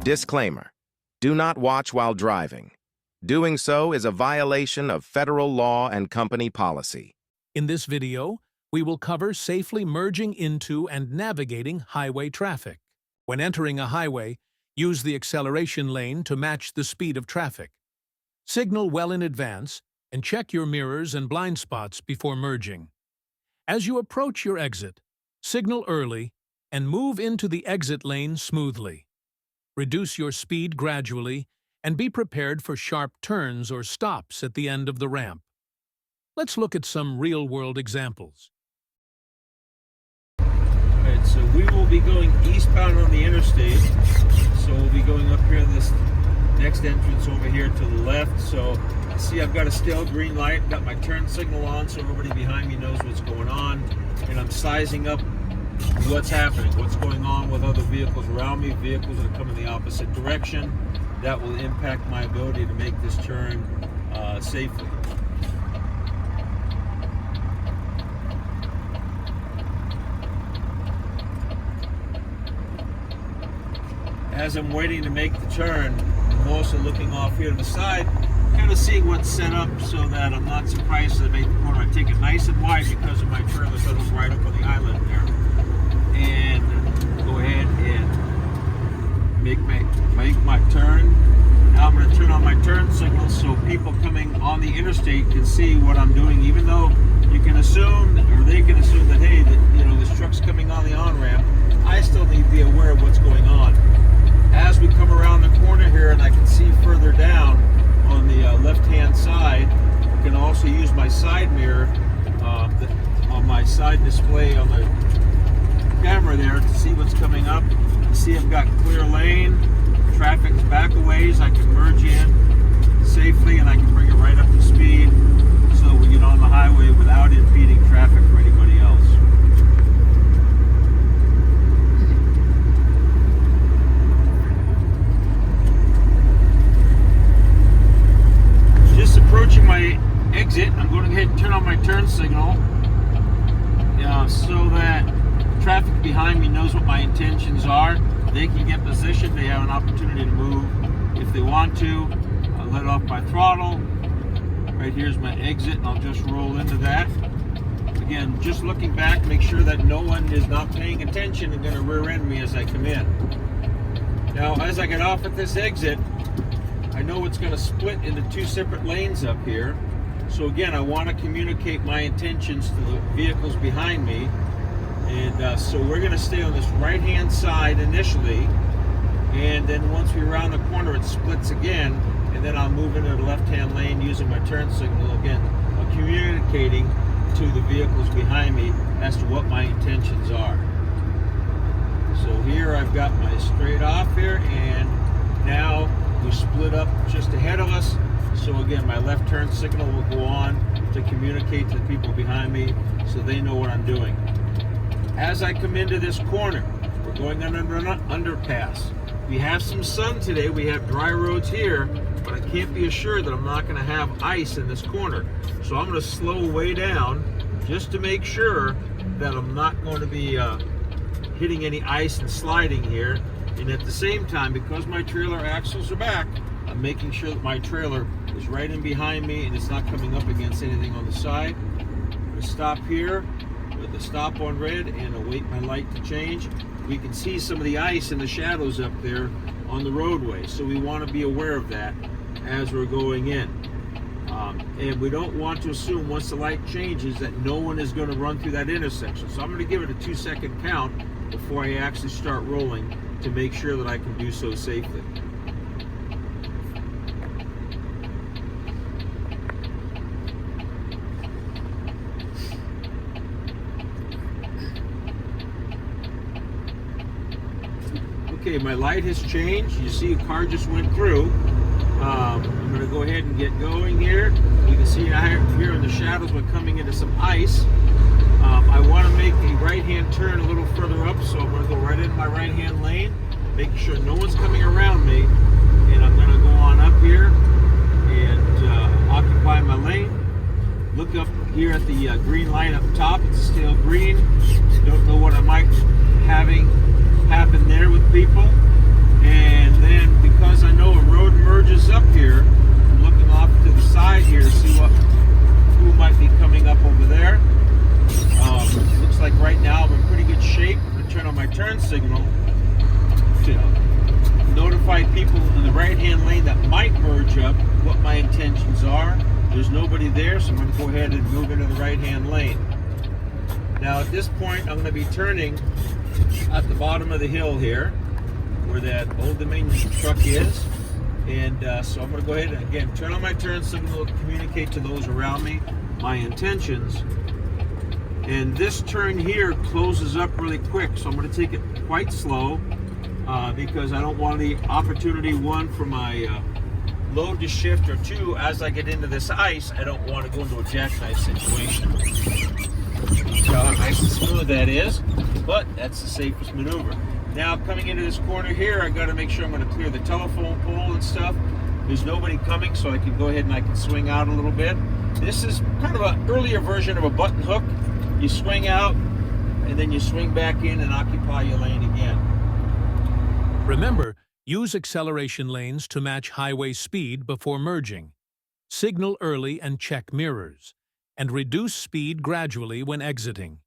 Disclaimer: do not watch while driving. Doing so is a violation of federal law and company policy. In this video, we will cover safely merging into and navigating highway traffic. When entering a highway, use the acceleration lane to match the speed of traffic. Signal well in advance and check your mirrors and blind spots before merging. As you approach your exit, signal early and move into the exit lane smoothly. Reduce your speed gradually and be prepared for sharp turns or stops at the end of the ramp. Let's look at some real-world examples. Alright, so we will be going eastbound on the interstate. So we'll be going up here this next entrance over here to the left. So see, I've got a still green light, got my turn signal on so everybody behind me knows what's going on. And I'm sizing up what's happening, what's going on with other vehicles around me, vehicles that are coming the opposite direction. That will impact my ability to make this turn safely. As I'm waiting to make the turn, I'm also looking off here to the side, kind of seeing what's set up so that I'm not surprised as I make the corner. I take it nice and wide because of my trailer settles right up on the island there. And go ahead and make my turn. Now I'm going to turn on my turn signal so people coming on the interstate can see what I'm doing, even though you can assume, or they can assume that, hey, this truck's coming on the on-ramp. I still need to be aware of what's going on. As we come around the corner here and I can see further down on the left-hand side, I can also use my side mirror on my side display on the camera there to see what's coming up. You see I've got clear lane, traffic's back a ways, I can merge in safely and I can bring it right up to speed so we get on the highway without impeding traffic for anybody else. Just approaching my exit, I'm going to go ahead and turn on my turn signal so that traffic behind me knows what my intentions are. They can get positioned, they have an opportunity to move if they want to. I'll let off my throttle. Right here's my exit and I'll just roll into that. Again, just looking back, make sure that no one is not paying attention and going to rear end me as I come in. Now, as I get off at this exit, I know it's going to split into two separate lanes up here. So again, I want to communicate my intentions to the vehicles behind me. And so we're going to stay on this right-hand side initially, and then once we round the corner, it splits again, and then I'll move into the left-hand lane using my turn signal again, communicating to the vehicles behind me as to what my intentions are. So here I've got my straight off here, and now we split up just ahead of us. So again, my left turn signal will go on to communicate to the people behind me so they know what I'm doing. As I come into this corner, we're going under an underpass. We have some sun today, we have dry roads here, but I can't be assured that I'm not going to have ice in this corner. So I'm going to slow way down just to make sure that I'm not going to be hitting any ice and sliding here. And at the same time, because my trailer axles are back, I'm making sure that my trailer is right in behind me and it's not coming up against anything on the side. I'm going to stop here with the stop on red and await my light to change. We can see some of the ice and the shadows up there on the roadway, so we want to be aware of that as we're going in. And we don't want to assume once the light changes that no one is going to run through that intersection. So I'm going to give it a 2-second count before I actually start rolling to make sure that I can do so safely. Okay, my light has changed. You see a car just went through. I'm going to go ahead and get going here. You can see here in the shadows we're coming into some ice. I want to make a right-hand turn a little further up, so I'm going to go right in my right-hand lane, making sure no one's coming around me. And I'm going to go on up here and occupy my lane. Look up here at the green light up top. It's still green. Don't know what I might having happen there with people. And then my turn signal to notify people in the right-hand lane that might merge up what my intentions are. There's nobody there, so I'm going to go ahead and move into the right-hand lane. Now at this point, I'm going to be turning at the bottom of the hill here, where that Old Dominion truck is. And so I'm going to go ahead and, again, turn on my turn signal to communicate to those around me my intentions. And this turn here closes up really quick, so I'm going to take it quite slow because I don't want the opportunity, one, for my load to shift, or two, as I get into this ice, I don't want to go into a jackknife situation. See how nice and smooth that is, but that's the safest maneuver. Now, coming into this corner here, I got to make sure I'm going to clear the telephone pole and stuff. There's nobody coming, so I can go ahead and I can swing out a little bit. This is kind of an earlier version of a button hook. You swing out, and then you swing back in and occupy your lane again. Remember, use acceleration lanes to match highway speed before merging. Signal early and check mirrors, and reduce speed gradually when exiting.